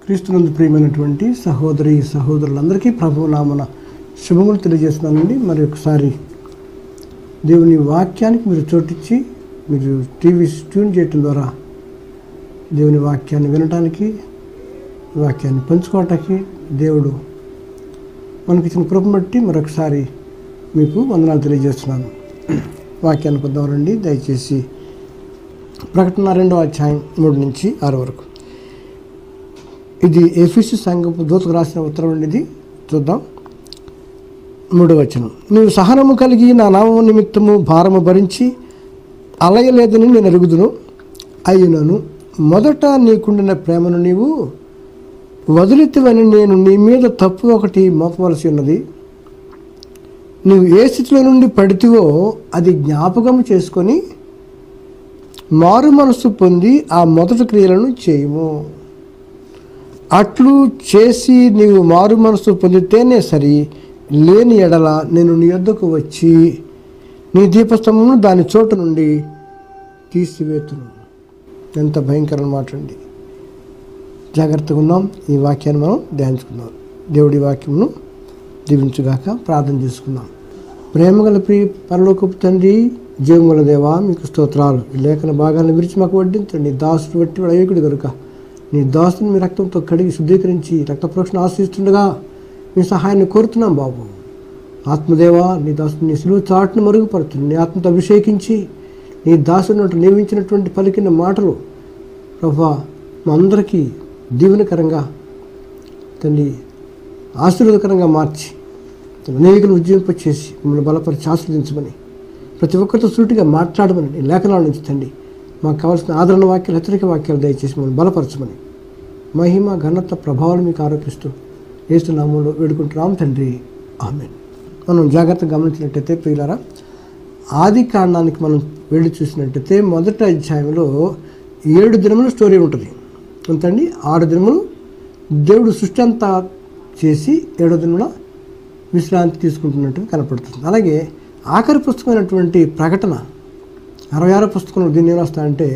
క్రీస్తునందు ప్రియమైనటువంటి సహోదరి సహోదరులందరికీ ప్రభునామన శుభములు తెలియజేస్తున్నానండి. మరి ఒకసారి దేవుని వాక్యానికి మీరు చోటిచ్చి మీరు టీవీ ట్యూన్ చేయటం ద్వారా దేవుని వాక్యాన్ని వినటానికి, వాక్యాన్ని పంచుకోవటానికి దేవుడు మనకిచ్చిన కృపను బట్టి మరొకసారి మీకు వందనాలు తెలియజేస్తున్నాను. వాక్యాన్ని పొందాలండి. దయచేసి ప్రకటన 2వ అధ్యాయం 3 నుంచి 6 వరకు. ఇది ఎఫెసు సంఘపు దూతకు రాసిన ఉత్తరం అండి. ఇది చూద్దాం. 3వ వచనం. నీవు సహనము కలిగి నా నామము నిమిత్తము భారము భరించి అలయలేదని నేను ఎరుగుదును. అయినను మొదట నీకుండిన ప్రేమను నీవు వదిలితివని నేను నీ మీద తప్పు ఒకటి మోపవలసి ఉన్నది. నీవు ఏ స్థితిలో నుండి పడితివో అది జ్ఞాపకం చేసుకొని మారు మనసు పొంది ఆ మొదటి క్రియలను చేయము. అట్లు చేసి నీవు మారు మనసు పొందితేనే సరి, లేని ఎడల నేను నీ యొద్దకు వచ్చి నీ దీపస్తంభమును దాని చోటు నుండి తీసివేతును. ఎంత భయంకరమైన మాట అండి. జాగ్రత్తగా ఉన్నాం. ఈ వాక్యాన్ని మనం ధ్యానించుకుందాం. దేవుడి వాక్యమును దీవించుగాక. ప్రార్థన చేసుకుందాం. ప్రేమగల ప్రియ పరలోకపు తండ్రి, జీవముల దేవా, మీకు స్తోత్రాలు. ఈ లేఖన భాగాలను విరిచి మాకు వడ్డించండి. దాసుడు బట్టి అయోగ్యుడు కనుక నీ దాసుని మీ రక్తంతో కడిగి శుద్ధీకరించి రక్త ప్రోక్షణ ఆశిస్తుండగా మీ సహాయాన్ని కోరుతున్నాం బాబు. ఆత్మదేవ, నీ దాసుని నీ సులువు చాటును మరుగుపరుతుంది. నీ ఆత్మతో అభిషేకించి నీ దాసుని నియమించినటువంటి పలికిన మాటలు ప్రభువా మా అందరికీ దీవెనకరంగా తండ్రి ఆశీర్వాదకరంగా మార్చి అనేకను ఉజ్జీవింపచేసి మిమ్మల్ని బలపరిచి ఆశీర్వదించమని ప్రతి ఒక్కరితో సూటిగా మాట్లాడమని నీ లేఖనాల నుంచి తండ్రి మాకు కావాల్సిన ఆదరణ వాక్యాలు, హెచ్చరిక వాక్యాలు దయచేసి మమ్మల్ని బలపరచమని మహిమ ఘనత ప్రభావాలు మీకు ఆరోపిస్తూ యేసు నామములో వేడుకుంటున్నాం తండ్రి. ఆమేన్. మనం జాగ్రత్తగా గమనించినట్టయితే ప్రియులారా, ఆది కాండానికి మనం వెళ్ళి చూసినట్టయితే మొదటి అధ్యాయంలో 7 దినముల స్టోరీ ఉంటుంది. అంతండి 6 దినములు దేవుడు సృష్టి అంతా చేసి 7వ దినమున విశ్రాంతి తీసుకుంటున్నట్టు కనపడుతుంది. అలాగే ఆఖరి పుస్తకమైనటువంటి ప్రకటన 66వ పుస్తకంలో దీన్ని ఏం రాస్తాడంటే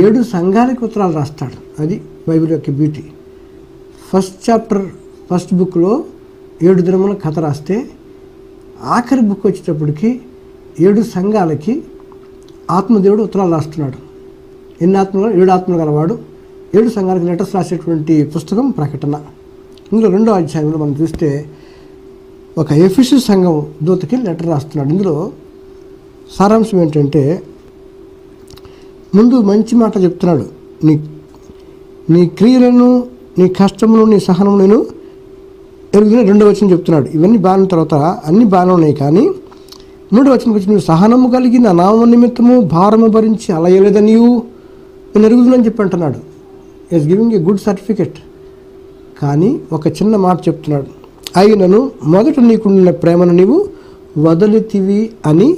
7 సంఘాలకు ఉత్తరాలు రాస్తాడు. అది బైబిల్ యొక్క బ్యూటీ. ఫస్ట్ చాప్టర్ ఫస్ట్ బుక్లో 7 దినముల కథ రాస్తే ఆఖరి బుక్ వచ్చేటప్పటికి 7 సంఘాలకి ఆత్మదేవుడు ఉత్తరాలు రాస్తున్నాడు. ఎన్ని ఆత్మలు? 7 ఆత్మలు గలవాడు 7 సంఘాలకు లెటర్స్ రాసేటువంటి పుస్తకం ప్రకటన. ఇందులో 2వ అధ్యాయంలో మనం చూస్తే ఒక ఎఫెసు సంఘం దూతకి లెటర్ రాస్తున్నాడు. ఇందులో సారాంశం ఏంటంటే ముందు మంచి మాట చెప్తున్నాడు. నీ క్రియలను, నీ కష్టమును, నీ సహనము నేను ఎరుగుతున్న 2వ వచనం చెప్తున్నాడు. ఇవన్నీ బాగానే తర్వాత అన్ని బాగానే ఉన్నాయి. కానీ 3వ వచనం వచ్చి నువ్వు సహనము కలిగి నా నామ నిమిత్తము భారము భరించి అలయలేదని నీవు నేను ఎరుగుతుందని చెప్పి అంటున్నాడు. Is giving a good certificate. కానీ ఒక చిన్న మాట చెప్తున్నాడు. అయినను మొదట నీకున్న ప్రేమను నీవు వదిలితివి అని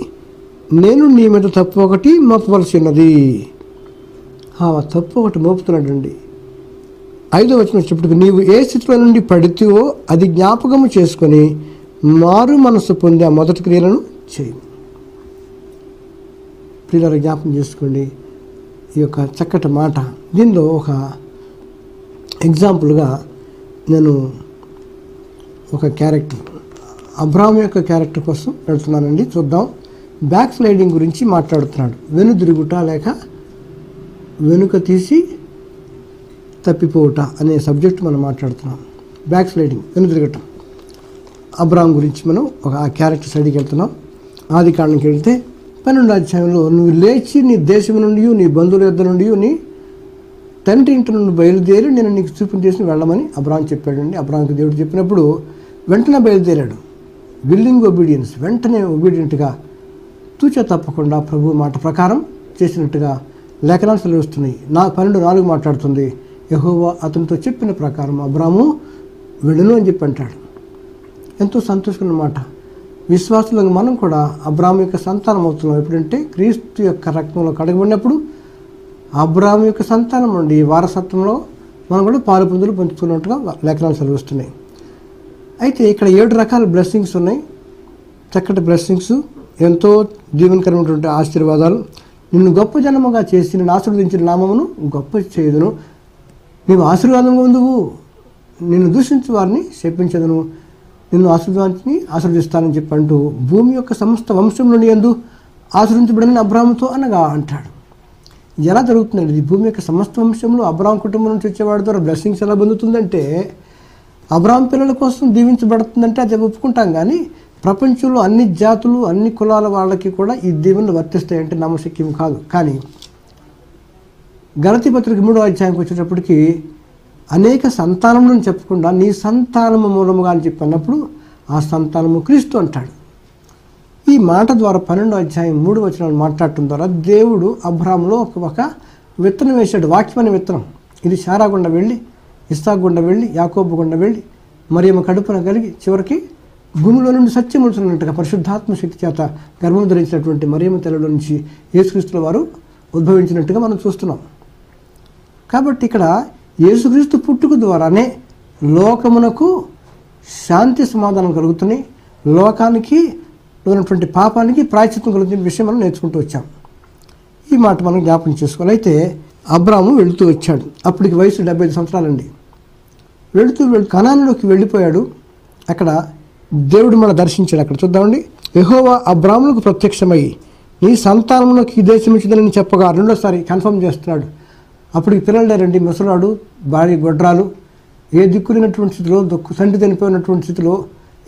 నేను నీ మీద తప్పు ఒకటి మోపవలసి ఉన్నది. ఆ తప్పు ఒకటి మోపుతున్నాడండి. 5వ వచనం వచ్చేటప్పటికి నీవు ఏ స్థితిలో నుండి పడితేవో అది జ్ఞాపకము చేసుకొని మారు మనసు పొంది ఆ మొదటి క్రియలను చేయి. ప్రియులారా, జ్ఞాపకం చేసుకోండి ఈ యొక్క చక్కటి మాట. దీనిలో ఒక ఎగ్జాంపుల్గా నేను ఒక క్యారెక్టర్, అబ్రాహాము యొక్క క్యారెక్టర్ కోసం వెళ్తున్నానండి. చూద్దాం. బ్యాక్ స్లైడింగ్ గురించి మాట్లాడుతున్నాడు. వెనుదిరుగుట లేక వెనుక తీసి తప్పిపోవుట అనే సబ్జెక్ట్ మనం మాట్లాడుతున్నాం. Back sliding, వెనుదిరగటం. అబ్రాహాం గురించి మనం ఒక ఆ క్యారెక్టర్ స్టడీకి వెళ్తున్నాం. ఆది కాండంకి వెళ్తే 12వ అధ్యాయంలో నువ్వు లేచి నీ దేశం నుండి, నీ బంధువుల యొద్ద నుండి, నీ తండ్రి ఇంటి నుండి బయలుదేరి నేను నీకు చూపుని చేసి వెళ్ళమని అబ్రాహాం చెప్పాడండి. అబ్రాహాంకి దేవుడు చెప్పినప్పుడు వెంటనే బయలుదేరాడు. విల్లింగ్ ఒబీడియన్స్, వెంటనే ఒబీడియంట్గా తూచ తప్పకుండా ప్రభు మాట ప్రకారం చేసినట్టుగా లేఖనాలు సెలవిస్తున్నాయి. 12:4 మాట్లాడుతుంది. యెహోవా అతనితో చెప్పిన ప్రకారం అబ్రాహాము వెళ్ళను అని చెప్పి అంటాడు. ఎంతో సంతోషమైన మాట. విశ్వాసులకు మనం కూడా అబ్రాహాము యొక్క సంతానం అవుతున్నాం. ఎప్పుడంటే క్రీస్తు యొక్క రక్తంలో కడగబడినప్పుడు అబ్రాహాము యొక్క సంతానం నుండి వారసత్వంలో మనం కూడా పాలు పొందులు పంచుతున్నట్టుగా లేఖనాలు సెలవిస్తున్నాయి. అయితే ఇక్కడ 7 రకాల బ్లెస్సింగ్స్ ఉన్నాయి. చక్కటి బ్లెస్సింగ్స్, ఎంతో దీవెనకరమైనటువంటి ఆశీర్వాదాలు. నిన్ను గొప్ప జనముగా చేసి నిన్ను ఆశీర్వదించిన నామమును గొప్ప చేయుదును. నీవు ఆశీర్వాదంగా ఉందువు, నిన్ను దూషించు వారిని శపించదును, నిన్ను ఆశీర్వదిస్తానని చెప్పంటూ భూమి యొక్క సమస్త వంశం నుండి యందు ఆశీర్వించబడిన అబ్రాహాముతో అనగా అంటాడు. ఎలా జరుగుతుందండి? ఈ భూమి యొక్క సమస్త వంశంలో అబ్రాహాం కుటుంబం నుంచి వచ్చేవాడి ద్వారా బ్లెస్సింగ్స్ ఎలా పొందుతుందంటే, అబ్రాహాం పిల్లల కోసం దీవించబడుతుందంటే అది ఒప్పుకుంటాం. కానీ ప్రపంచంలో అన్ని జాతులు అన్ని కులాల వాళ్ళకి కూడా ఈ దీవెనలు వర్తిస్తాయంటే నమ్మశక్యం కాదు. కానీ గలతీ పత్రిక 3వ అధ్యాయంకి వచ్చేటప్పటికి అనేక సంతానములను చెప్పకుండా నీ సంతానము మూలముగా అని చెప్పినప్పుడు ఆ సంతానము క్రీస్తు అంటాడు. ఈ మాట ద్వారా 12వ అధ్యాయం 3వ వచనాలు మాట్లాడటం ద్వారా దేవుడు అబ్రాహాములో ఒక విత్తనం వేశాడు, వాక్యం అనే విత్తనం. ఇది శారా గుండా వెళ్ళి, ఇస్సాకు గుండా వెళ్ళి, యాకోబు గుండా వెళ్ళి, మరియమ్మ కడుపున కలిగి చివరికి భూమిలో నుండి సత్యములుతున్నట్టుగా పరిశుద్ధాత్మ శక్తి చేత గర్భం ధరించినటువంటి మరియమ్మ తల్లిలో నుంచి యేసుక్రీస్తుల వారు ఉద్భవించినట్టుగా మనం చూస్తున్నాం. కాబట్టి ఇక్కడ యేసుక్రీస్తు పుట్టుక ద్వారానే లోకమునకు శాంతి సమాధానం కలుగుతున్నాయి, లోకానికి ఉన్నటువంటి పాపానికి ప్రాయశ్చిత్తం కలుగుతున్న విషయం మనం నేర్చుకుంటూ వచ్చాం. ఈ మాట మనం జ్ఞాపకం చేసుకోవాలి. అయితే అబ్రాము వెళుతూ వచ్చాడు. అప్పటికి వయసు 75 సంవత్సరాలండి. వెళుతూ కనానులోకి వెళ్ళిపోయాడు. అక్కడ దేవుడు మన దర్శించాడు. అక్కడ చూద్దామండి. యెహోవా అబ్రాములకు ప్రత్యక్షమై నీ సంతానమునకు ఈ దేశం ఇచ్చిందని చెప్పగా రెండోసారి కన్ఫర్మ్ చేస్తున్నాడు. అప్పటికి పిల్లలు లేరండి, ముసలాడు, భార్య గొడ్రాలు, ఏ దిక్కులేనటువంటి స్థితిలో, సంటి చనిపోయినటువంటి స్థితిలో,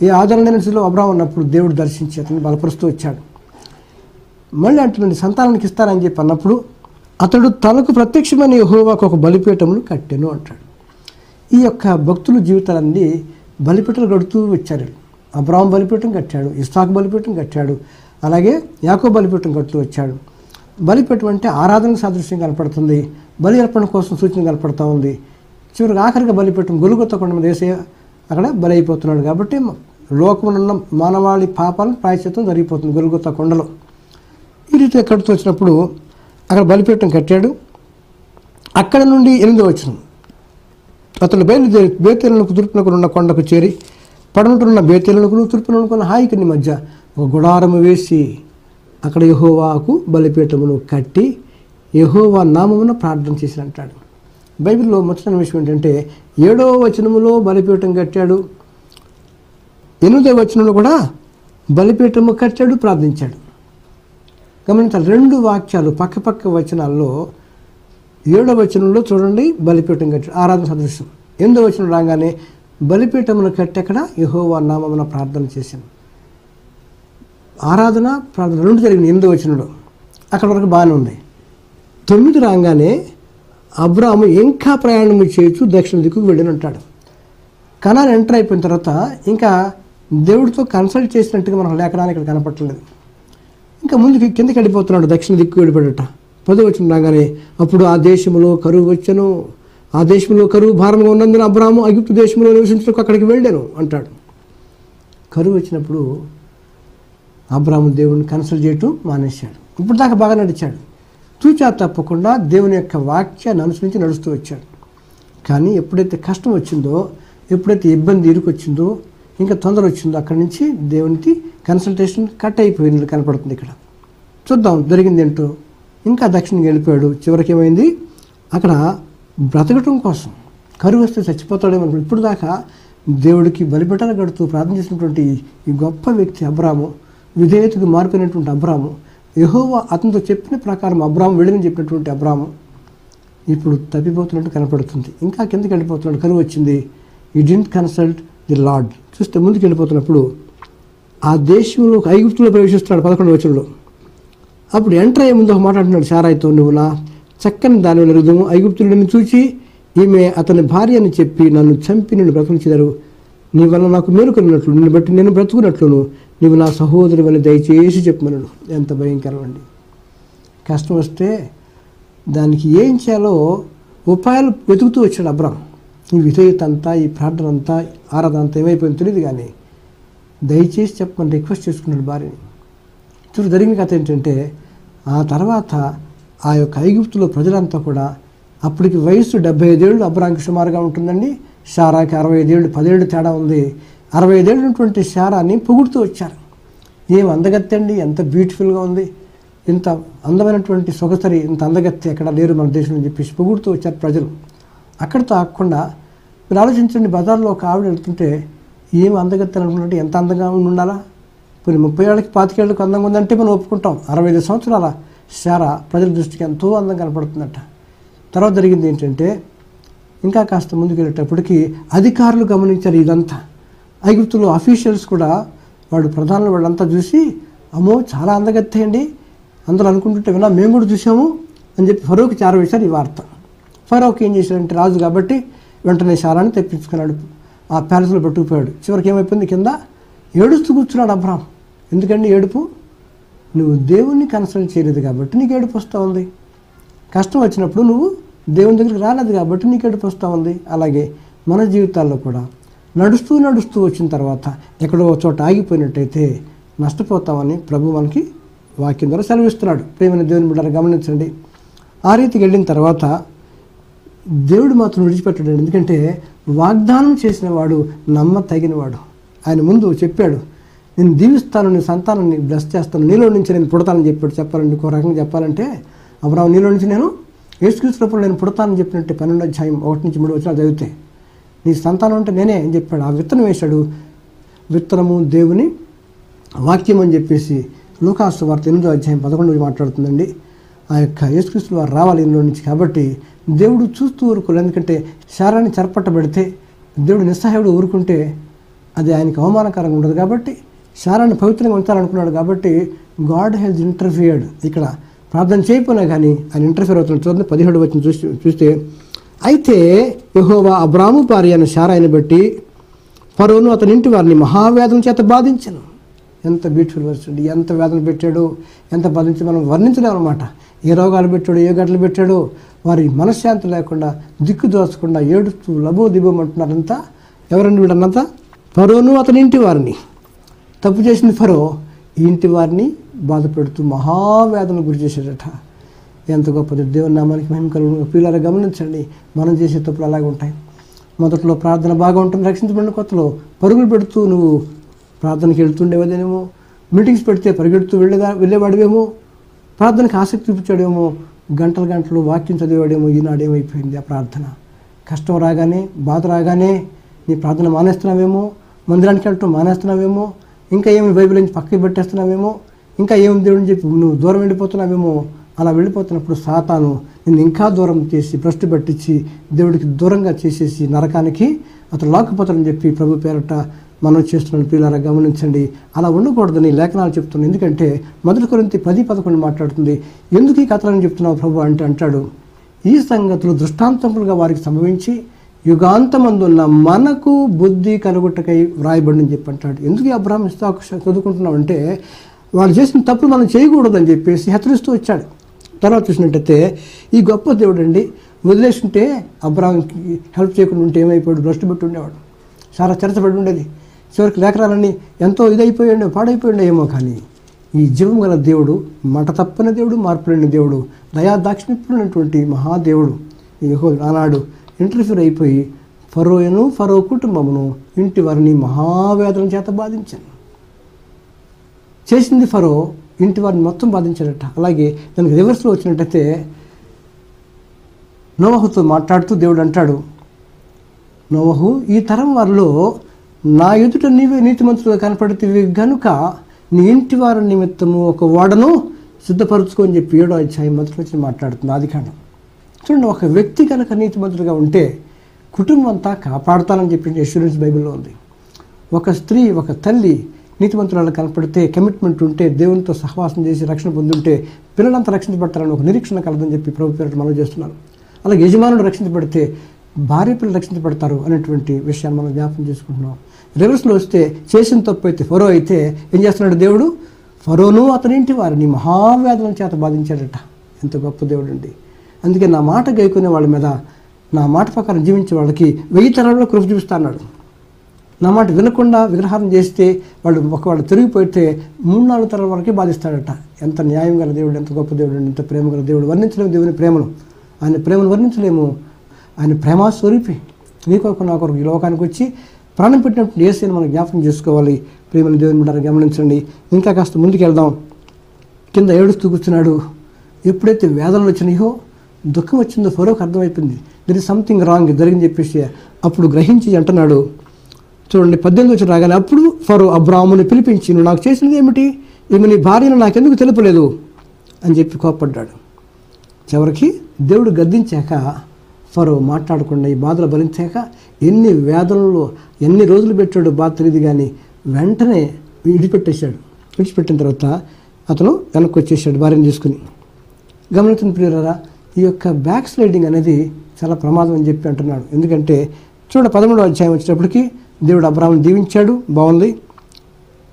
ఏ ఆదరణ లేని స్థితిలో అబ్రాము ఉన్నప్పుడు దేవుడు దర్శించి అతన్ని బలపరుస్తూ వచ్చాడు. మళ్ళీ అంటున్నాడు సంతానానికి ఇస్తారని చెప్పి అన్నప్పుడు అతడు తనకు ప్రత్యక్షమైన యెహోవాకు ఒక బలిపీఠమును కట్టెను అంటాడు. ఈ యొక్క భక్తుల జీవితాలన్నీ బలిపీఠాలు కడుతూ వచ్చారు. అబ్రాహాం బలిపీఠం కట్టాడు, ఇస్సాకు బలిపీఠం కట్టాడు, అలాగే యాకోబు బలిపీఠం కడుతూ వచ్చాడు. బలిపీఠం అంటే ఆరాధనకు సాదృశ్యం కనపడుతుంది, బలి అర్పణ కోసం సూచన కనపడుతూ ఉంది. చివరికి ఆఖరిగా బలిపీఠం గొలుగొత్త కొండ మీద వేసే అక్కడ బలి అయిపోతున్నాడు. కాబట్టి లోకంలో ఉన్న మానవాళి పాపాలను ప్రాయశ్చిత్తం జరిగిపోతుంది గొలుగొత్త కొండలో. ఈ రీతిగా కడుతూ వచ్చినప్పుడు అక్కడ బలిపీఠం కట్టాడు. అక్కడ నుండి 8వ వచనం, అతడు బయలుదేరి బేతేలునకు తూర్పునకు ఉన్న కొండకు చేరి పడమటనున్న బేతేలునకు తూర్పునకున్న హాయికుని మధ్య ఒక గుడారము వేసి అక్కడ యెహోవాకు బలిపీఠమును కట్టి యెహోవా నామమున ప్రార్థన చేసి అంటాడు. బైబిల్లో ముచ్చటైన విషయం ఏంటంటే 7వ వచనములో బలిపీఠం కట్టాడు, 8వ వచనంలో కూడా బలిపీఠము కట్టాడు, ప్రార్థించాడు. గమనించాలి, 2 వాక్యాలు పక్క వచనాల్లో 7వ వచనంలో చూడండి బలిపీఠం కట్టాడు, ఆరాధన సదృశ్యం. 8వ వచనం రాగానే బలిపీఠమును కట్టి అక్కడ యెహోవా నామమున ప్రార్థన చేశాను. ఆరాధన ప్రార్థన 2 జరిగింది 8వ వచనంలో. అక్కడ వరకు బాగానే ఉంది. 9 రాగానే అబ్రాము ఇంకా ప్రయాణం చేయొచ్చు దక్షిణ దిక్కుకు వెళ్ళిన అంటాడు. కనాన్ ఎంటర్ అయిపోయిన తర్వాత ఇంకా దేవుడితో కన్సల్ట్ చేసినట్టుగా మనకు లేఖనాన్ని ఇక్కడ కనపట్టలేదు. ఇంకా ముందుకు కిందకి వెళ్ళిపోతున్నాడు, దక్షిణ దిక్కు వెళ్ళిపోయాడట. 10వ వచనం రాగానే అప్పుడు ఆ దేశంలో కరువు వచ్చెను, ఆ దేశంలో కరువు భారంగా ఉన్నందున అబ్రాము ఐగుప్తు దేశంలో నివసించడానికి అక్కడికి వెళ్ళాను అంటాడు. కరువు వచ్చినప్పుడు అబ్రాము దేవుడిని కన్సల్ట్ చేయటం మానేశాడు. ఇప్పుడు దాకా బాగా నడిచాడు, తూచా తప్పకుండా దేవుని యొక్క వాక్యాన్ని అనుసరించి నడుస్తూ వచ్చాడు. కానీ ఎప్పుడైతే కష్టం వచ్చిందో, ఎప్పుడైతే ఇబ్బంది ఇరుకొచ్చిందో, ఇంకా తొందర వచ్చిందో అక్కడి నుంచి దేవునికి కన్సల్టేషన్ కట్ అయిపోయినట్టు కనపడుతుంది. ఇక్కడ చూద్దాం జరిగింది ఏంటో. ఇంకా దక్షిణకి వెళ్ళిపోయాడు. చివరికి ఏమైంది, అక్కడ బ్రతకటం కోసం కరువు వస్తే చచ్చిపోతాడేమో. ఇప్పుడు దాకా దేవుడికి బలిపీఠాలు కడుతూ ప్రార్థన చేసినటువంటి ఈ గొప్ప వ్యక్తి అబ్రాము, విధేయతకు మారిపోయినటువంటి అబ్రాము, యెహోవా అతనితో చెప్పిన ప్రకారం అబ్రాము వెళ్ళని చెప్పినటువంటి అబ్రాము ఇప్పుడు తప్పిపోతున్నట్టు కనపడుతుంది. ఇంకా కిందకి వెళ్ళిపోతున్నాడు, కరువు వచ్చింది. He didn't consult the lord. చూస్తే ముందుకు వెళ్ళిపోతున్నప్పుడు ఆ దేశంలో ఐగుప్తులో ప్రవేశిస్తున్నాడు 11వ వచనంలో. అప్పుడు ఎంటర్ అయ్యే ముందు ఒక మాట అంటున్నాడు సారాయితో, నువ్వు నా చక్కని దాని ఎరుగుదము, ఐగుప్తులను చూచి ఈమె అతని భార్య అని చెప్పి నన్ను చంపి నిన్ను బ్రతికించారు. నీ వల్ల నాకు మేలుకొన్నట్లు, నిన్ను బట్టి నేను బ్రతుకున్నట్లును నీవు నా సహోదరు అని దయచేసి చెప్పమన్నాడు. ఎంత భయంకరం అండి. కష్టం వస్తే దానికి ఏం చేయాలో ఉపాయాలు వెతుకుతూ వచ్చాడు అబ్రాం. ఈ విధేయత అంతా, ఈ ప్రార్థన అంతా, ఆరాధన అంతా ఏమైపోయింది తెలియదు, కానీ దయచేసి చెప్పమని రిక్వెస్ట్ చేసుకున్నాడు భార్యని. చూడు జరిగిన కథ ఏంటంటే, ఆ తర్వాత ఆ యొక్క ఐగుప్తులో ప్రజలంతా కూడా, అప్పటికి వయసు 75 ఏళ్ళు అబ్రాంకి సుమారుగా ఉంటుందండి, శారాకి 65 ఏళ్ళు, 10 ఏళ్ళు తేడా ఉంది. 65 ఏళ్ళు ఉన్నటువంటి శారాని పొగుడుతూ వచ్చారు. ఏం అందగత్తి అండి, ఎంత బ్యూటిఫుల్గా ఉంది, ఇంత అందమైనటువంటి సొగసరి, ఇంత అందగత్తి ఎక్కడ లేరు మన దేశంలో అని చెప్పేసి పొగుడుతూ వచ్చారు ప్రజలు. అక్కడితో ఆగకుండా మీరు ఆలోచించండి, బజార్లో ఒక ఆవిడ వెళ్తుంటే ఏం అందగత్తెలు అనుకున్నట్టు ఎంత అందంగా ఉండాలా? కొన్ని 30 ఏళ్ళకి 25 ఏళ్ళకి అందంగా ఉందంటే మనం ఒప్పుకుంటాం. 65 సంవత్సరాల శారా ప్రజల దృష్టికి ఎంతో అందంగా కనపడుతుందట. తర్వాత జరిగింది ఏంటంటే, ఇంకా కాస్త ముందుకు వెళ్ళేటప్పటికి అధికారులు గమనించారు ఇదంతా. ఐగుప్తులో అఫీషియల్స్ కూడా వాడు ప్రధానులు వాళ్ళంతా చూసి, అమ్మో చాలా అందగత్తే అండి అందరూ అనుకుంటుంటే విన్నా, మేము కూడా చూసాము అని చెప్పి ఫరోకి చేరవేశారు ఈ వార్త. ఫరోకి ఏం చేశాడంటే, రాజు కాబట్టి వెంటనే శారాన్ని తెప్పించుకున్నాడు, ఆ ప్యాలెస్లో పట్టుకుపోయాడు. చివరికి ఏమైపోయింది, కింద ఏడుస్తూ కూర్చున్నాడు అబ్రాహం. ఎందుకండి ఏడుపు? నువ్వు దేవుణ్ణి కన్సల్ట్ చేయలేదు కాబట్టి నీకు ఏడుపు వస్తూ ఉంది. కష్టం వచ్చినప్పుడు నువ్వు దేవుని దగ్గరికి రాలేదు కాబట్టి నీకు ఏడుపు వస్తూ ఉంది. అలాగే మన జీవితాల్లో కూడా నడుస్తూ నడుస్తూ వచ్చిన తర్వాత ఎక్కడో చోట ఆగిపోయినట్టయితే నష్టపోతామని ప్రభు మనకి వాక్యం ద్వారా సెలవిస్తున్నాడు. ప్రేమైన దేవుని బిడ్డలు గమనించండి. ఆ రీతికి వెళ్ళిన తర్వాత దేవుడు మాత్రం విడిచిపెట్టాడు. ఎందుకంటే వాగ్దానం చేసిన వాడు నమ్మతగినవాడు. ఆయన ముందు చెప్పాడు, నేను దీవిస్తాను, నీ సంతానాన్ని బ్లెస్ చేస్తాను, నీలో నుంచి నేను పుడతానని చెప్పాడు. చెప్పాలండి, ఇంకో రకంగా చెప్పాలంటే అబ్రాహం నీలో నుంచి నేను యేసుక్రీస్తుప్పుడు నేను పుడతానని చెప్పినట్టే 12వ అధ్యాయం 1-3 వచనాలు చదివితే నీ సంతానం అంటే నేనే అని చెప్పాడు. ఆ విత్తనం వేశాడు. విత్తనము దేవుని వాక్యం అని చెప్పేసి లూకాసు వార్త 8వ అధ్యాయం 11 మాట్లాడుతుందండి. ఆ యొక్క యేసుక్రీస్తు వారు రావాలి ఇందులో నుంచి. కాబట్టి దేవుడు చూస్తూ ఊరుకోలేదు. ఎందుకంటే శారాన్ని చెరపట్టబెడితే దేవుడు నిస్సహాయుడు ఊరుకుంటే అది ఆయనకి అవమానకరంగా ఉండదు. కాబట్టి శారాన్ని పవిత్రంగా ఉంచాలనుకున్నాడు. కాబట్టి గాడ్ హ్యాజ్ ఇంటర్ఫియర్డ్. ఇక్కడ ప్రార్థన చేయకపోయినా కానీ ఆయన ఇంటర్ఫియర్ అవుతున్నాడు. చూడండి 17వ వచనం చూస్తే, అయితే యెహోవా అబ్రాము భార్య అయిన శారాయిని బట్టి ఫరోను అతని ఇంటి వారిని మహావేదన చేత బాధించను. ఎంత బ్యూటిఫుల్ వర్స్ అండి. ఎంత వేదన పెట్టాడు, ఎంత బాధించి మనం వర్ణించలేమన్నమాట. ఏ రోగాలు పెట్టాడు, ఏ గడ్డలు పెట్టాడో, వారి మనశ్శాంతి లేకుండా దిక్కు దోచకుండా ఏడుస్తూ లబో దిబోమంటున్నారంతా. ఎవరండి వీడన్నంతా? ఫరోను అతని ఇంటి వారిని. తప్పు చేసింది ఫరో, ఈ ఇంటి వారిని బాధ పెడుతూ మహావేదనకు గురి చేశాడట. ఎంత గొప్పది! దేవుని నామానికి మహిమ కలుగును. పిల్లలు గమనించండి, మనం చేసే తప్పులు అలాగే ఉంటాయి. మొదట్లో ప్రార్థన బాగా ఉంటుంది, రక్షించబడిన కొత్తలో పరుగులు పెడుతూ నువ్వు ప్రార్థనకి వెళ్తుండేవదేమో, మీటింగ్స్ పెడితే పరిగెడుతూ వెళ్ళేవాడివేమో, ప్రార్థనకి ఆసక్తి చూపించాడేమో, గంటలు గంటలు వాక్యం చదివాడేమో. ఈనాడేమైపోయింది ఆ ప్రార్థన? కష్టం రాగానే, బాధ రాగానే నీ ప్రార్థన మానేస్తున్నావేమో, మందిరానికి వెళ్ళటం మానేస్తున్నావేమో, ఇంకా ఏమి బైబిల్ నుంచి పక్కకి పెట్టేస్తున్నావేమో, ఇంకా ఏమి దేవుడిని చెప్పి నువ్వు దూరం వెళ్ళిపోతున్నావేమో. అలా వెళ్ళిపోతున్నప్పుడు సాతాను నిన్ను ఇంకా దూరం చేసి భ్రష్టు పట్టించి దేవుడికి దూరంగా చేసేసి నరకానికి అతను లాక్కుపోతాడని చెప్పి ప్రభు పేరట మనం చేస్తున్నాను. పిల్లరా గమనించండి, అలా ఉండకూడదని లేఖనాలు చెప్తున్నాను. ఎందుకంటే 1 కొరింథీ 10:11 మాట్లాడుతుంది. ఎందుకు ఈ కథలను చెప్తున్నావు ప్రభు అంటే అంటాడు, ఈ సంగతులు దృష్టాంతములుగా వారికి సంభవించి యుగాంతమందున్న మనకు బుద్ధి కలుగుటకై వ్రాయబడిని చెప్పి అంటాడు. ఎందుకు అబ్రాహాం ఇస్సాకు చదువుకుంటున్నావు అంటే వాళ్ళు చేసిన తప్పులు మనం చేయకూడదని చెప్పేసి హెచ్చరిస్తూ వచ్చాడు. తర్వాత చూసినట్టయితే ఈ గొప్ప దేవుడు అండి వదిలేస్తుంటే అబ్రాహాంకి హెల్ప్ చేయకుండా ఉంటే ఏమైపోయాడు? భ్రష్టు పెట్టి ఉండేవాడు, చాలా చెరచబడి ఉండేది. చివరికి లేఖనాలన్నీ ఎంతో ఇదైపోయాడు, పాడైపోయాడు ఏమో. కానీ ఈ జీవం గల దేవుడు, మాట తప్పని దేవుడు, మార్పులేని దేవుడు, దయా దాక్షిణ్యమైనటువంటి మహాదేవుడు యెహోవా ఆనాడు ఇంటర్ఫియర్ అయిపోయి ఫరోను ఫరో కుటుంబమును ఇంటి వారిని మహావేదన చేత బాధించాను. చేసింది ఫరో, ఇంటి వారిని మొత్తం బాధించాడట. అలాగే దానికి రివర్స్లో వచ్చినట్టయితే నోవహుతో మాట్లాడుతూ దేవుడు అంటాడు, నోవహు, ఈ తరం వారిలో నా ఎదుట నీవే నీతిమంతులుగా కనపడితివి గనుక నీ ఇంటి వారి నిమిత్తము ఒక ఓడను సిద్ధపరచుకొని చెప్పి 7వ అధ్యాయం మొదటి నుంచి మాట్లాడుతుంది ఆదికాండం. చూడండి, ఒక వ్యక్తి కనుక నీతిమంతులుగా ఉంటే కుటుంబం అంతా కాపాడుతానని చెప్పి అష్యూరెన్స్ బైబిల్లో ఉంది. ఒక స్త్రీ, ఒక తల్లి నీతిమంతురాలు కనపడితే, కమిట్మెంట్ ఉంటే, దేవునితో సహవాసం చేసి రక్షణ పొందుంటే పిల్లలంతా రక్షించబడతారని ఒక నిరీక్షణ కలదని చెప్పి ప్రభు పేరిట మనం చేస్తున్నారు. అలాగే యజమానుడు రక్షించబడితే భార్య పిల్లలు రక్షించబడతారు అనేటువంటి విషయాన్ని మనం జ్ఞాపకం చేసుకుంటున్నాం. రివర్స్లో వస్తే చేసిన తప్పు అయితే ఫరో అయితే ఏం చేస్తున్నాడు దేవుడు? ఫరోను అతని ఇంటి వారిని మహావేదన చేత బాధించాడట. ఎంత గొప్ప దేవుడు అండి. అందుకే నా మాట గైకునే వాళ్ళ మీద, నా మాట ప్రకారం జీవించే వాళ్ళకి 1000 తరాల్లో కృప చూపిస్తా అన్నాడు. నా మాట వినకుండా విగ్రహారం చేస్తే ఒకవేళ తిరిగిపోతే 3-4 తరాల వరకే బాధిస్తాడట. ఎంత న్యాయం గల దేవుడు, ఎంత గొప్ప దేవుడు, ఎంత ప్రేమ గల దేవుడు. వర్ణించలేము దేవుని ప్రేమను, ఆయన ప్రేమను వర్ణించలేము. ఆయన ప్రేమ స్వరూపి, నీ కొరకు నా కొరకు ఈ లోకానికి వచ్చి ప్రాణం పెట్టినప్పుడు యేసుని మనం జ్ఞాపకం చేసుకోవాలి. ప్రేమను దేవుని బిడ్డలారా గమనించండి. ఇంకా కాస్త ముందుకు వెళ్దాం. కింద ఏడుస్తూ కూర్చున్నాడు. ఎప్పుడైతే వేదనలు వచ్చినాయో, దుఃఖం వచ్చిందో ఫరోకు అర్థమైపోయింది. దర్ ఇస్ సంథింగ్ రాంగ్ జరిగింది చెప్పేసి అప్పుడు గ్రహించి అంటున్నాడు. చూడండి 18 వచ్చి రాగానే అప్పుడు ఫరో అబ్రాహాముని పిలిపించి, నువ్వు నాకు చేసినది ఏమిటి, ఈమె నీ భార్యను నాకెందుకు తెలుపలేదు అని చెప్పి కోప్పడ్డాడు. చివరికి దేవుడు గద్దించాక ఫరో మాట్లాడకుండా ఈ బాధలు భరించాక ఎన్ని వేదనలు ఎన్ని రోజులు పెట్టాడు బాధ తెలియదు, కానీ వెంటనే విడిచిపెట్టిన తర్వాత అతను వెనక్కి వచ్చేసాడు భార్యను తీసుకుని. గమనించిన ప్రియులారా, ఈ యొక్క బ్యాక్ స్లైడింగ్ అనేది చాలా ప్రమాదం అని చెప్పి అంటున్నాడు. ఎందుకంటే చూడ 13వ అధ్యాయం వచ్చేటప్పటికి దేవుడు అబ్రాహామును దీవించాడు, బాగుంది.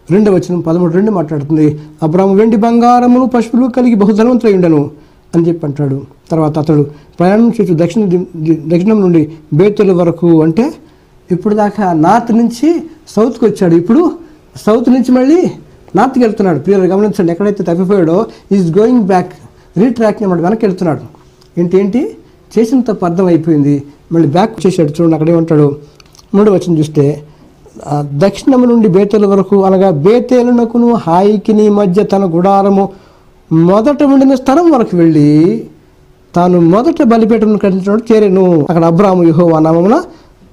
2వ వచనం 13:2 మాట్లాడుతుంది, అబ్రాహాము వెండి బంగారమును పశువులు కలిగి బహుధనవంతుడై ఉండను అని చెప్పి అంటాడు. తర్వాత అతడు ప్రయాణం చేస్తూ దక్షిణం నుండి బేతేలు వరకు, అంటే ఇప్పుడు దాకా నార్త్ నుంచి సౌత్కి వచ్చాడు, ఇప్పుడు సౌత్ నుంచి మళ్ళీ నార్త్కి వెళ్తున్నాడు. ప్రియులు గమనించండి, ఎక్కడైతే తప్పిపోయాడో ఈజ్ గోయింగ్ బ్యాక్, రీట్రాక్ని అన్నమాట, వెనక్కి వెళ్తున్నాడు. ఏంటి చేసిన తప్పు అర్థం అయిపోయింది, మళ్ళీ బ్యాక్ చేశాడు. చూడండి అక్కడ ఏమంటాడు, 3వ వచనం చూస్తే, దక్షిణము నుండి బేతేలు వరకు, అనగా బేతేలునకును హాయికిని మధ్య తన గుడారము మొదట ఉండిన స్థలం వరకు వెళ్ళి తాను మొదట బలిపీఠమును కట్టించినప్పుడు చేరెను. అక్కడ అబ్రాహాము యెహోవా నామమున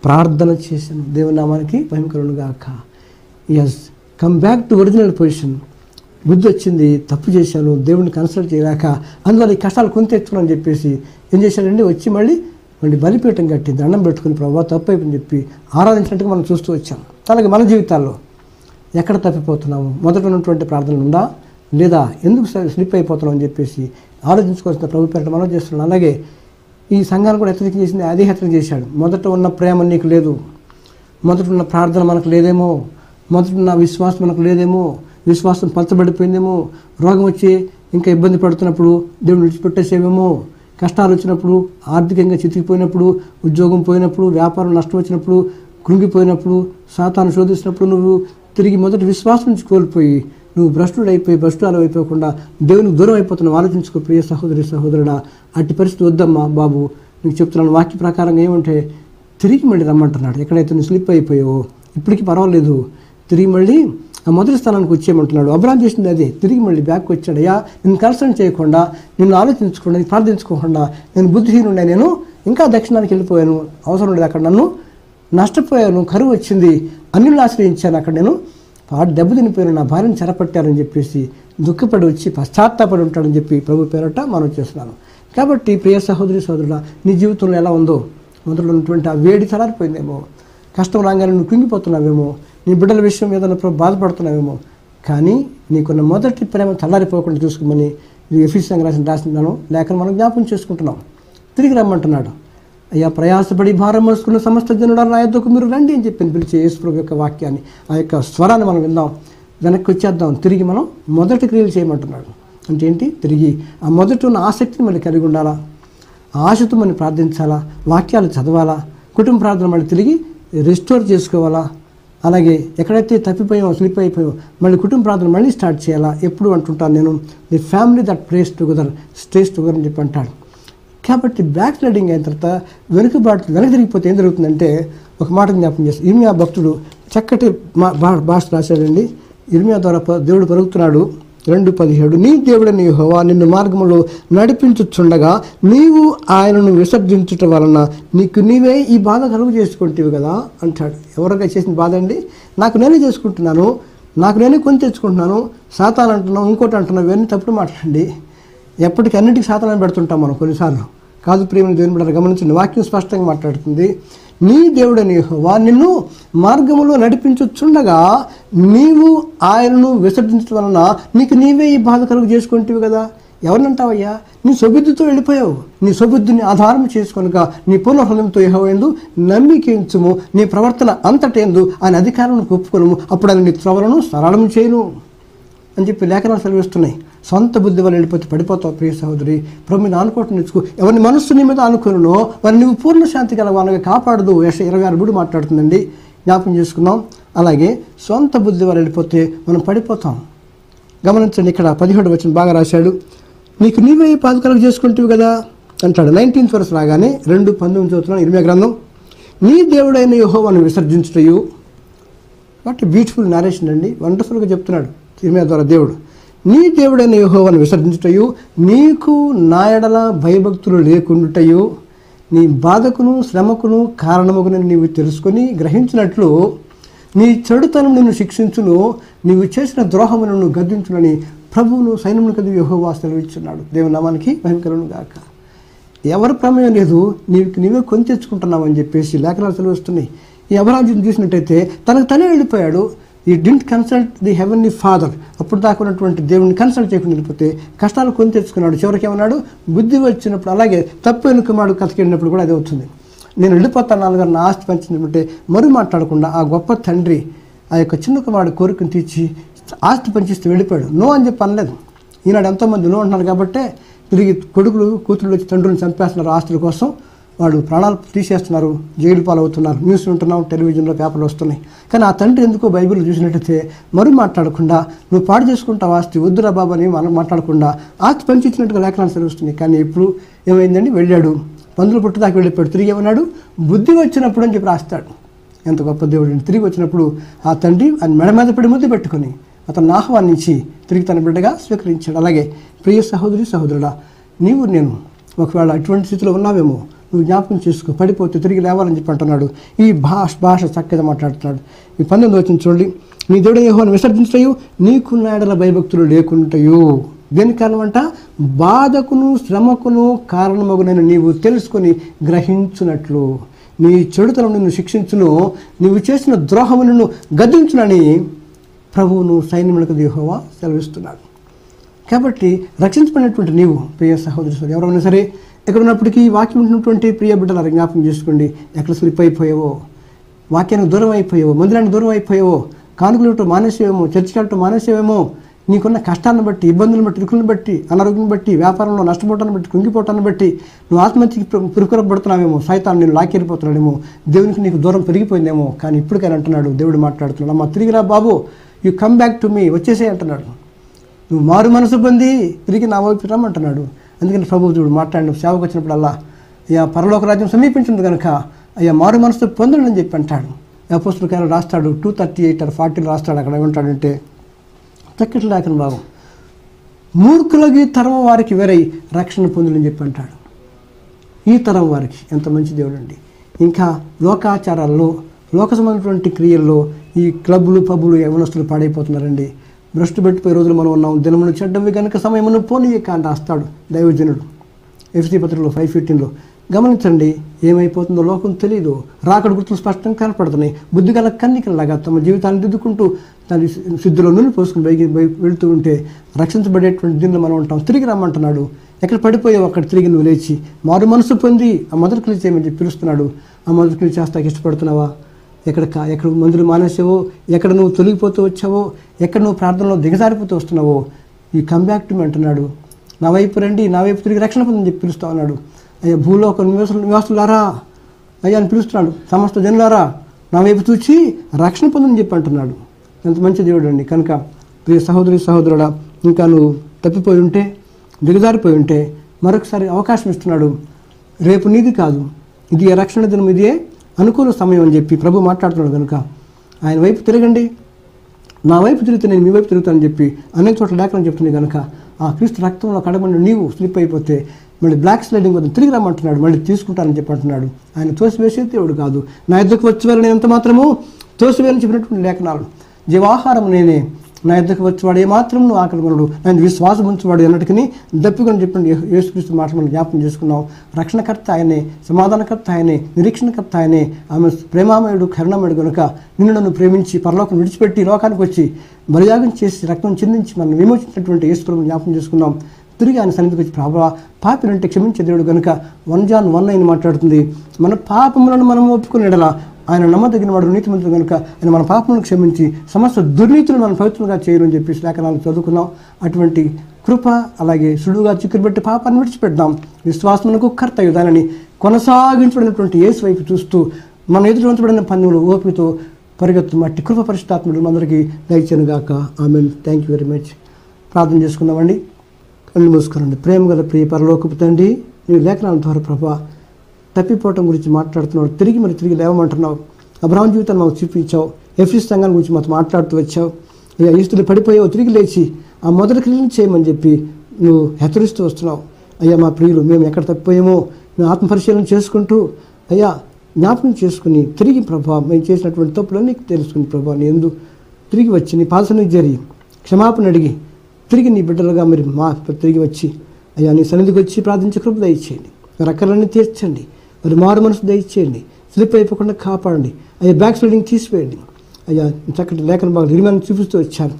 ప్రార్థన చేశాను. దేవుని నామానికి మహిమ కలుగును గాక. Yes, come back to original position. బుద్ధి వచ్చింది, తప్పు చేశాను, దేవుడిని కన్సల్ట్ చేయలేక అందువల్ల ఈ కష్టాలు కొని తెచ్చుకుని చెప్పేసి ఏం చేశాడండి, వచ్చి మళ్ళీ బలిపీఠం కట్టి దండం పెట్టుకుని ప్రభావ తప్పు అయిపోయింది చెప్పి ఆరాధించినట్టుగా మనం చూస్తూ వచ్చాం. అలాగే మన జీవితాల్లో ఎక్కడ తప్పిపోతున్నాము, మొదట ఉన్నటువంటి ప్రార్థనలు ఉందా లేదా, ఎందుకు స్లిప్ అయిపోతున్నాం అని చెప్పేసి ఆలోచించుకోవాల్సిన ప్రభు పేరిట మనం చేస్తున్నాం. అలాగే ఈ సంఘాన్ని కూడా హెచ్చరిక చేసింది, అదే హెచ్చరిక చేశాడు. మొదట ఉన్న ప్రేమ నీకు లేదు, మొదట ఉన్న ప్రార్థన మనకు లేదేమో, మొదట ఉన్న విశ్వాసం మనకు లేదేమో, విశ్వాసం పంచబడిపోయిందేమో, రోగం వచ్చి ఇంకా ఇబ్బంది పడుతున్నప్పుడు దేవుడు విడిచిపెట్టేసేవేమో, కష్టాలు వచ్చినప్పుడు, ఆర్థికంగా చితికిపోయినప్పుడు, ఉద్యోగం పోయినప్పుడు, వ్యాపారం నష్టం వచ్చినప్పుడు, కృంగిపోయినప్పుడు, సాతాను శోధిస్తున్నప్పుడు నువ్వు తిరిగి మొదటి విశ్వాసం నుంచి కోల్పోయి నువ్వు భ్రష్టురాలు అయిపోకుండా దేవునికి దూరం అయిపోతున్నావు. ఆలోచించుకో ప్రియ సహోదరి సహోదరుడా, అట్టి పరిస్థితి వద్దమ్మా బాబు. నీకు చెప్తున్నాను వాక్య ప్రకారంగా ఏమంటే తిరిగి మళ్ళీ రమ్మంటున్నాడు. ఎక్కడైతే నువ్వు స్లిప్ అయిపోయావో ఇప్పటికీ పర్వాలేదు, తిరిగి మళ్ళీ ఆ మొదటి స్థానానికి వచ్చేయమంటున్నాడు. అబ్రాహాము చేసింది అదే, తిరిగి మళ్ళీ బ్యాక్ వచ్చాడు. అయ్యా, నిన్ను కన్సల్ట్ చేయకుండా, నిన్ను ఆలోచించకుండా, ప్రార్థించుకోకుండా నేను బుద్ధిహీనుండే, నేను ఇంకా దక్షిణానికి వెళ్ళిపోయాను, అవసరం లేదు, అక్కడ నన్ను నష్టపోయాను, కరువు వచ్చింది, అన్యులను ఆశ్రయించాను, అక్కడ నేను దెబ్బతినిపోయాను, నా భార్యను చెరపట్టారని చెప్పేసి దుఃఖపడి వచ్చి పశ్చాత్తాపడి ఉంటాడని చెప్పి ప్రభు పేరట మనం చేస్తున్నాను. కాబట్టి ప్రియ సహోదరి సహోదరుడా, నీ జీవితంలో ఎలా ఉందో, మొదట్లో ఉన్నటువంటి ఆ వేడి చలారిపోయిందేమో, కష్టం రాగానే నువ్వు కుంగిపోతున్నావేమో, నీ బిడ్డల విషయం ఏదైనా బాధపడుతున్నావేమో, కానీ నీకున్న మొదటి ప్రేమ చల్లారిపోకుండా చూసుకోమని ఎఫెసీయులకు రాసినాను లేఖను మనం జ్ఞాపకం చేసుకుంటున్నాం. తిరిగి రమ్మంటున్నాడు. అయ్యా, ప్రయాసపడి భారం మోసుకున్న సమస్త జనుడా నా యొద్దకు మీరు రండి అని చెప్పి పిలిచే యేసు ప్రభు యొక్క వాక్యాన్ని, ఆ యొక్క స్వరాన్ని మనం విందాం, వెనక్కి వచ్చేద్దాం, తిరిగి మనం మొదటి క్రియలు చేయమంటున్నాడు. అంటే ఏంటి, తిరిగి ఆ మొదటి ఉన్న ఆసక్తిని మళ్ళీ కలిగి ఉండాలా, ఆశతో మనం ప్రార్థించాలా, వాక్యాలు చదవాలా, కుటుంబ ప్రార్థన మళ్ళీ తిరిగి రిస్టోర్ చేసుకోవాలా, అలాగే ఎక్కడైతే తప్పిపోయామో స్లిప్ అయిపోయామో మళ్ళీ కుటుంబ ప్రార్థన మళ్ళీ స్టార్ట్ చేయాలా. ఎప్పుడు అంటుంటాను నేను, the family that praise together stays together అని చెప్పి అంటాడు. కాబట్టి బ్యాక్ స్లైడింగ్ అయిన తర్వాత వెనక్కి తిరిగిపోతే ఏం జరుగుతుందంటే, ఒక మాట జ్ఞాపకం చేస్తాను. ఇర్మియా భక్తుడు చక్కటి భాష రాశాడండి. ఇర్మియా ద్వారా దేవుడు పలుకుతున్నాడు. 2:17, నీ దేవుడని యెహోవా నిన్ను మార్గంలో నడిపించుచుండగా నీవు ఆయనను విసర్జించుట వలన నీకు నీవే ఈ బాధ కలుగు చేసుకుంటేవి కదా అంటాడు. ఎవరిగా చేసిన బాధ అండి, నాకు నేనే చేసుకుంటున్నాను, నాకు నేనే కొని తెచ్చుకుంటున్నాను, సాతాను అంటున్నాం, ఇంకోటి అంటున్నాం, ఇవన్నీ తప్పుడు మాట్లాడండి. ఎప్పటికీ అన్నింటికి సాతాను పెడుతుంటాం మనం కొన్నిసార్లు. కాదు ప్రియమైన దేవుని బిడ్డలారా, గమనించండి, వాక్యం స్పష్టంగా మాట్లాడుతుంది. నీ దేవుడని యెహోవా నిన్ను మార్గములో నడిపించుచుండగా నీవు ఆయనను విసర్జించడం వలన నీకు నీవే ఈ బాధ కలుగు చేసుకుంటేవి కదా. ఎవరినంటావయ్యా, నీ సొబుద్ధితో వెళ్ళిపోయావు, నీ సొబుద్ధిని ఆధారం చేసుకొనక నీ పూర్ణ హృదయంతో యెహోవాయందు నమ్మికించుము, నీ ప్రవర్తన అంతటేందు ఆయన అధికారాలను ఒప్పుకొనుము, అప్పుడు ఆయన నీ త్రోవలను సరళం చేయను అని చెప్పి లేఖనాలు సెలవిస్తున్నాయి. సొంత బుద్ధి వల్ల వెళ్ళిపోతే పడిపోతావు ప్రియ సహోదరి. ప్రభు మీద ఆనుకోవటం నేర్చుకో. ఎవరిని మనస్సు నీ మీద ఆనుకోనునో వారిని నువ్వు పూర్ణ శాంతి గల వాళ్ళగా కాపాడదు. యెషయా 26 మాట్లాడుతుందండి, జ్ఞాపకం చేసుకున్నాం. అలాగే సొంత బుద్ధి వల్ల వెళ్ళిపోతే మనం పడిపోతాం. గమనించండి, ఇక్కడ 17 వచనం బాగా రాశాడు. నీకు నీవే పాదకలకు చేసుకుంటావు కదా అంటాడు. 19th verse రాగానే 2:19 చదువుతున్నాను, ఇర్మియా గ్రంథం. నీ దేవుడైన యెహోవాను విసర్జించుటయు. వాట్ బ్యూటిఫుల్ నరేషన్ అండి, వండర్ఫుల్గా చెప్తున్నాడు ఇర్మియా ద్వారా దేవుడు. నీ దేవుడైన యెహోవాను విసర్జించుటయు, నీకు నా యెడల భయభక్తులు లేకుండుటయు, నీ బాధకును శ్రమకును కారణముగునని నీవు తెలుసుకొని గ్రహించినట్లు నీ చెడుతనం నిన్ను శిక్షించును, నీవు చేసిన ద్రోహమును నువ్వు గద్దించునని ప్రభువును సైన్యములకు అధిపతి యెహోవా సెలవిచ్చున్నాడు. దేవుని నామానికి మహిమ కలుగును గాక. ఎవరి ప్రమేయం లేదు, నీవే కొని తెచ్చుకుంటున్నావు అని చెప్పేసి లేఖనాలు సెలవిస్తున్నాయి. ఈ అబ్రహాము చూసినట్టయితే తనకు తనే వెళ్ళిపోయాడు. He didn't consult the heavenly father. అప్పుడు దాకా ఉన్నటువంటి దేవుడిని కన్సల్ట్ చేయకుండా వెళ్ళిపోతే కష్టాలు కొని తెచ్చుకున్నాడు. చివరికి ఏమన్నాడు, బుద్ధి వచ్చినప్పుడు అలాగే తప్పు ఎన్నుకుమాడు కతికెళ్ళినప్పుడు కూడా అదే అవుతుంది. నేను వెళ్ళిపోతాను నాన్నగారు నా ఆస్తి పంచిందంటే మరి మాట్లాడకుండా ఆ గొప్ప తండ్రి ఆ యొక్క చిన్న కుమారుడు కోరికను తీర్చి ఆస్తి పంచిస్తూ వెళ్ళిపోయాడు. నో అని చెప్పి అనలేదు. ఈనాడు ఎంతోమంది నో అంటున్నారు కాబట్టే తిరిగి కొడుకులు కూతుళ్ళు వచ్చి తండ్రులను చంపేస్తున్నారు ఆస్తుల కోసం. వాడు ప్రాణాలు తీసేస్తున్నారు, జైలు పాలవుతున్నారు. న్యూస్ వింటున్నాం, టెలివిజన్లో పేపర్లు వస్తున్నాయి. కానీ ఆ తండ్రి ఎందుకో బైబిల్ చూసినట్టయితే మరి మాట్లాడకుండా నువ్వు పాడు చేసుకుంటావు ఆస్తి, వద్దురా బాబు అని మనం మాట్లాడకుండా ఆస్తి పంచిచ్చినట్టుగా లేఖనాలు సెలవుస్తున్నాయి. కానీ ఇప్పుడు ఏమైందండి, వెళ్ళాడు, పందులు పుట్టుదాకా వెళ్ళిపోయాడు. తిరిగి ఏమన్నాడు, బుద్ధి వచ్చినప్పుడు అని చెప్పి రాస్తాడు. ఎంత గొప్ప దేవుడు అండి. తిరిగి వచ్చినప్పుడు ఆ తండ్రి ఆయన మెడ మీద పడి ముద్దు పెట్టుకొని అతను ఆహ్వానించి తిరిగి తన బిడ్డగా స్వీకరించాడు. అలాగే ప్రియ సహోదరి సహోదరుడా, నీవు నేను ఒకవేళ అటువంటి స్థితిలో ఉన్నావేమో నువ్వు జ్ఞాపకం చేసుకో, పడిపోతే తిరిగి లేవాలని చెప్పి అంటున్నాడు. ఈ భాష చక్కగా మాట్లాడుతున్నాడు. ఈ 19 వచ్చింది చూడండి. నీ దేవుడు యెహోవాను విసర్జించటయు నీకు నాయడల భయభక్తులు లేకుంటయు. దేని కారణం అంట, బాధకును శ్రమకును కారణమగునని నీవు తెలుసుకొని గ్రహించున్నట్లు నీ చెడుతనం నిన్ను శిక్షించును, నీవు చేసిన ద్రోహములను గద్దించునని ప్రభువును సైన్యములకు యెహోవా సెలవిస్తున్నాడు. కాబట్టి రక్షించబడినటువంటి నీవు ప్రియ సహోదరి ఎవరైనా సరే ఎక్కడ ఉన్నప్పటికీ వాక్యం ఉంటున్నటువంటి ప్రియ బిడ్డలు జ్ఞాపకం చేసుకోండి. ఎక్కడ స్లిప్ అయిపోయావో, వాక్యానికి దూరం అయిపోయావో, మందిరానికి దూరం అయిపోయావో, కానుకలు ఇవ్వటం మానేసేవేమో, చర్చికి వెళ్ళటం మానేసేవేమో, నీకున్న కష్టాలను బట్టి, ఇబ్బందులను బట్టి, ఇరుకులను బట్టి, అనారోగ్యం బట్టి, వ్యాపారంలో నష్టపోవటాన్ని బట్టి, కుంగిపోవటాన్ని బట్టి నువ్వు ఆత్మహత్యకి పురుకురపడుతున్నావేమో, సైతాన్ నేను లాక్కెళ్ళిపోతున్నాడేమో, దేవునికి నీకు దూరం పెరిగిపోయిందేమో. కానీ ఇప్పటికైనా అంటున్నాడు, దేవుడు మాట్లాడుతున్నాడు, అమ్మ తిరిగిరా బాబు, you come back to me, వచ్చేసే అంటున్నాడు. నువ్వు మారు మనసు పొంది తిరిగి నా వైపు రమ్మంటున్నాడు. అందుకని ప్రభువు చూడు మాట్లాడిన సేవకు వచ్చినప్పుడల్లా, అయ్యా పరలోక రాజ్యం సమీపించింది కనుక అయ్యా మారు మనసు పొందండి అని చెప్పి అంటాడు. అపోస్తలుల కార్యాలు రాస్తాడు 238 or 40 రాస్తాడు. అక్కడ ఏమంటాడంటే చక్కటి లేఖన భాగం, మూర్ఖులకి తరం వారికి వేరై రక్షణ పొందులని చెప్పి అంటాడు. ఈ తరం వారికి ఎంత మంచి దేవుడు అండి. ఇంకా లోకాచారాల్లో, లోక సంబంధమైనటువంటి క్రియల్లో ఈ క్లబ్బులు పబ్బులు యవనస్తులు పాడైపోతున్నారండి. భ్రష్టు పెట్టిపోయే రోజులు మనం ఉన్నాం. దినమును చెడ్డవి కనుక సమయమును పోనీయక అని రాస్తాడు దైవజనుడు ఎఫ్ఎస్సీ పత్రికలో 5:15. గమనించండి, ఏమైపోతుందో లోకం తెలియదు. రాకడ గుర్తులు స్పష్టంగా కనపడుతున్నాయి. బుద్ధి గల కన్నికలాగా తమ జీవితాన్ని దిద్దుకుంటూ తన సిద్ధులో నూనె పోసుకుని వెళుతూ ఉంటే రక్షించబడేటువంటి దీనిలో మనం ఉంటాం. తిరిగి రమ్మంటున్నాడు. ఎక్కడ పడిపోయావు అక్కడ తిరిగి నువ్వు లేచి మారు మనసు పొంది ఆ మొదటి క్రియ చేయమని చెప్పి పిలుస్తున్నాడు. ఆ మొదటి క్రియ చేస్తాకి ఇష్టపడుతున్నావా? ఎక్కడ మందులు మానేసావో, ఎక్కడ నువ్వు తొలగిపోతూ వచ్చావో, ఎక్కడ నువ్వు ప్రార్థనలో దిగజారిపోతూ వస్తున్నావో, ఈ కమ్ బ్యాక్ టు మీ అంటున్నాడు. నా వైపు రండి, నా వైపు తిరిగి రక్షణ పొందని చెప్పి పిలుస్తా ఉన్నాడు. అయ్యా భూలోక నివాసులారా అయ్యా అని పిలుస్తున్నాడు. సమస్త జనులారా నా వైపు చూచి రక్షణ పొందని చెప్పి అంటున్నాడు. ఎంత మంచి దేవుడు అండి. కనుక ప్రియ సహోదరి సహోదరుడా, ఇంకా నువ్వు తప్పిపోయి ఉంటే, దిగజారిపోయి ఉంటే మరొకసారి అవకాశం ఇస్తున్నాడు. రేపు నీది కాదు, ఇది రక్షణ దినం, ఇదే అనుకూల సమయం అని చెప్పి ప్రభు మాట్లాడుతున్నాడు. కనుక ఆయన వైపు తిరగండి, నా వైపు తిరిగితే నేను మీ వైపు తిరుగుతానని చెప్పి అనేక చోట్ల లేఖనం చెప్తుంది. కనుక ఆ క్రీస్తు రక్తంలో కడబండి నీవు స్లిప్ అయిపోతే మళ్ళీ బ్లాక్ స్లైడింగ్ వద్ద తిరిగి రమ్మంటున్నాడు. మళ్ళీ తీసుకుంటానని చెప్పి అంటున్నాడు. ఆయన తోసివేసే దేవుడు కాదు. నా ఎద్దకు వచ్చి వెళ్ళి నేను ఎంత మాత్రము తోసివేయాలని చెప్పినటువంటి లేఖనాలు. జీవాహారం నేనే, నా ఎద్దకు వచ్చేవాడు ఏమాత్రం నువ్వు ఆకలి కొనడు, నేను విశ్వాసం ఉంచేవాడు అన్నట్టుకుని దప్పికొని చెప్పండి. యేసుక్రీస్తు మాట మనం జ్ఞాపకం చేసుకున్నాం. రక్షణకర్త ఆయనే, సమాధానకర్త ఆయనే, నిరీక్షణకర్త ఆయనే. ఆమె ప్రేమామయుడు, కరుణామయుడు కనుక నిన్ను నన్ను ప్రేమించి పరలోకం విడిచిపెట్టి లోకానికి వచ్చి బలియాగం చేసి రక్తం చిందించి మనం విమోచించినటువంటి యేసు ప్రభువుని జ్ఞాపకం చేసుకున్నాం. తిరిగి ఆయన సన్నిధికి వచ్చి ప్రభా పాపినంటే క్షమించే దేవుడు కనుక 1 John 1:9 మాట్లాడుతుంది. మన పాపములను మనం ఒప్పుకునే ఎడల ఆయన నమ్మదగిన వాడు, నీతిమంతుడు కనుక ఆయన మన పాపములను క్షమించి సమస్త దుర్నీతులను మనం పవిత్రంగా చేయరని చెప్పి లేఖనాలు చదువుకున్నాం. అటువంటి కృప అలాగే సులువుగా చిక్కురుబెట్టి పాపాన్ని విడిచిపెడదాం. విశ్వాసమునకు కర్త దానిని కొనసాగించబడినటువంటి యేసు వైపు చూస్తూ మన ఎదురు ఉంచబడిన పందెంలో ఓపికతో పరిగెత్తు అట్టి కృప పరిశుద్ధాత్ముడు అందరికీ దయచేయనుగాక. Amen. Thank you very much. ప్రార్థన చేసుకుందామండి. కళ్ళు మూసుకోనండి. ప్రేమ గల ప్రియ పరలోకపు తండ్రి, నీ లేఖనాల ద్వారా ప్రభా తప్పిపోవటం గురించి మాట్లాడుతున్నావు. తిరిగి లేవమంటున్నావు. అబ్రహాము జీవితాన్ని మాకు చూపించావు. ఎఫెసీ సంఘాల గురించి మాతో మాట్లాడుతూ వచ్చావు. అయ్యా ఈ స్థితిలో పడిపోయావు, తిరిగి లేచి ఆ మొదటి క్రియలను చేయమని చెప్పి నువ్వు హెచ్చరిస్తూ వస్తున్నావు. అయ్యా మా ప్రియులు మేము ఎక్కడ తప్పిపోయామో మేము ఆత్మపరిశీలన చేసుకుంటూ అయ్యా జ్ఞాపకం చేసుకుని తిరిగి ప్రభా మేము చేసినటువంటి తప్పులన్నీ తెలుసుకుని ప్రభా నీ యందు తిరిగి వచ్చి నీ పాదసన్నిధికి జరిగి క్షమాపణ అడిగి తిరిగి నీ బిడ్డలుగా మీరు తిరిగి వచ్చి అయ్యా నీ సన్నిధికి వచ్చి ప్రార్థించే కృప దయచేయండి. వారి అక్కర్లన్నీ తీర్చండి. వారి మారు మనసు దయచేయండి. స్లిప్ అయిపోకుండా కాపాడండి. అయ్యా బ్యాక్ స్లైడింగ్ తీసివేయండి. అయ్యా చక్కటి లేఖన బాగా నిర్మాణం చూపిస్తూ వచ్చారు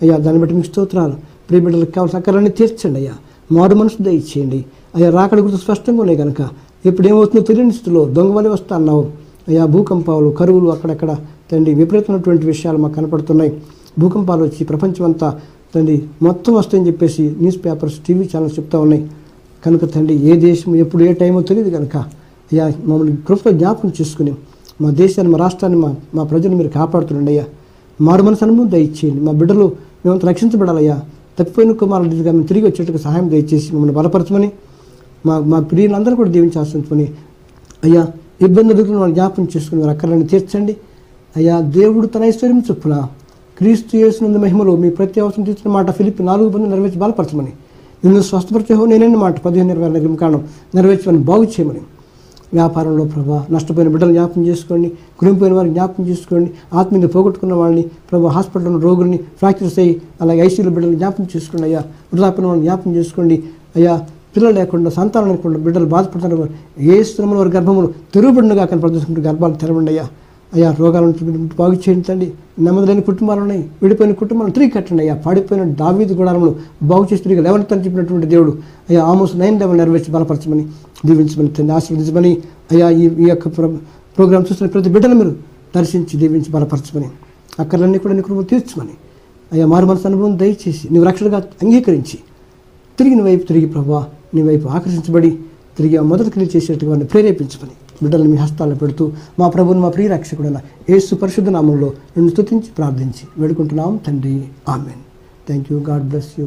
అయ్యా. దాన్ని బట్టి మీకు స్తోత్రాలు. ప్రియ బిడ్డలకు కావాల్సిన అక్కర్లన్నీ తీర్చండి అయ్యా. మారు మనసు దయచేయండి అయ్యా. రాకడ గురించి స్పష్టంగా ఉన్నాయి కనుక ఇప్పుడు ఏమవుతుందో తెలియని స్థితిలో దొంగ వలె వస్తా అన్నావు అయ్యా. భూకంపాలు, కరువులు అక్కడక్కడ తండ్రి విపరీతమైనటువంటి విషయాలు మాకు కనపడుతున్నాయి. భూకంపాలు వచ్చి ప్రపంచం అంతా తండ్రి మొత్తం వస్తాయని చెప్పేసి న్యూస్ పేపర్స్, టీవీ ఛానల్స్ చెప్తా ఉన్నాయి కనుక తండ్రి ఏ దేశం ఎప్పుడు ఏ టైమో తెలియదు కనుక అయ్యా మమ్మల్ని కృపతో జ్ఞాపకం చేసుకుని మా దేశాన్ని, మా రాష్ట్రాన్ని, మా ప్రజలు మీరు కాపాడుతుండండి అయ్యా. మారు మనసు అనుభవం దయచేయండి. మా బిడ్డలు మేమంతా రక్షించబడాలయ్యా. తప్పిపోయిన కుమారుడిగా మేము తిరిగి వచ్చేట్టుకు సహాయం దయచేసి మమ్మల్ని బలపరచమని మా ప్రియులందరూ కూడా దీవించి ఆశించమని అయ్యా. ఇబ్బందులు వాళ్ళు జ్ఞాపకం చేసుకుని వారి అక్కర్లను తీర్చండి అయ్యా. దేవుడు తన ఐశ్వర్యం చొప్పున క్రీస్తు యేసునందు మహిమలో మీ ప్రతి అవసరం తీర్చిన మాట ఫిలిప్పి 4:10 నెరవేర్చి బలపరచమని, నిన్ను స్వస్థపరిచేహో నేనైన మాట 15:20 కారణం నెరవేర్చమని, బాగు చేయమని. వ్యాపారంలో ప్రభా నష్టపోయిన బిడ్డలు జ్ఞాపకం చేసుకోండి. కుటుంబపోయిన వారిని జ్ఞాపకం చేసుకోండి. ఆత్మీయంగా పోగొట్టుకున్న వాళ్ళని ప్రభా, హాస్పిటల్లో రోగుల్ని, ఫ్రాక్చర్స్ అయ్యి అలాగే ఐసీయూలో బిడ్డలు జ్ఞాపకం చేసుకోండి అయ్యా. వృద్ధాప్యం వాళ్ళని జ్ఞాపకం చేసుకోండి అయ్యా. పిల్లలు లేకుండా, సంతానం లేకుండా బిడ్డలు బాధపడుతున్న ఏ శ్రమల వారి గర్భములు తెరుగుబడినగా కానీ ప్రదర్శించుకుంటూ గర్భాలు తెరవండి అయ్యా. అయ్యా రోగాలను బాగు చేయండి. నెమ్మది లేని కుటుంబాలు ఉన్నాయి, విడిపోయిన కుటుంబాలను తిరిగి కట్టండి అయ్యా. పాడిపోయిన దావీదు గుడారములు బాగు చేసి తిరిగి లేవనెత్తని చెప్పినటువంటి దేవుడు అయ్యా. ఆమోస్ 9:11 నెరవేర్చి బలపరచమని, దీవించమని, తండ్రి ఆశీర్వదించమని అయ్యా. ఈ యొక్క ప్రోగ్రాం చూస్తున్న ప్రతి బిడ్డను మీరు దర్శించి దీవించి బలపరచమని, అక్కర్లన్నీ కూడా నీ కృప తీర్చమని అయ్యా. మారు మనసు అనుభవం దయచేసి నీవు రక్షణగా అంగీకరించి తిరిగి నీ వైపు తిరిగి ప్రభా నీ వైపు ఆకర్షించబడి తిరిగి ఆ మొదటి క్రియ చేసేట్టుగా వారిని ప్రేరేపించమని బిడ్డలను మీ హస్తాల్లో పెడుతూ మా ప్రభువును, మా ప్రియ రక్షకుడైన యేసు పరిశుద్ధ నామంలో నిన్ను స్తుతించి ప్రార్థించి వేడుకుంటున్నాం తండ్రి. Amen. Thank you. God bless you.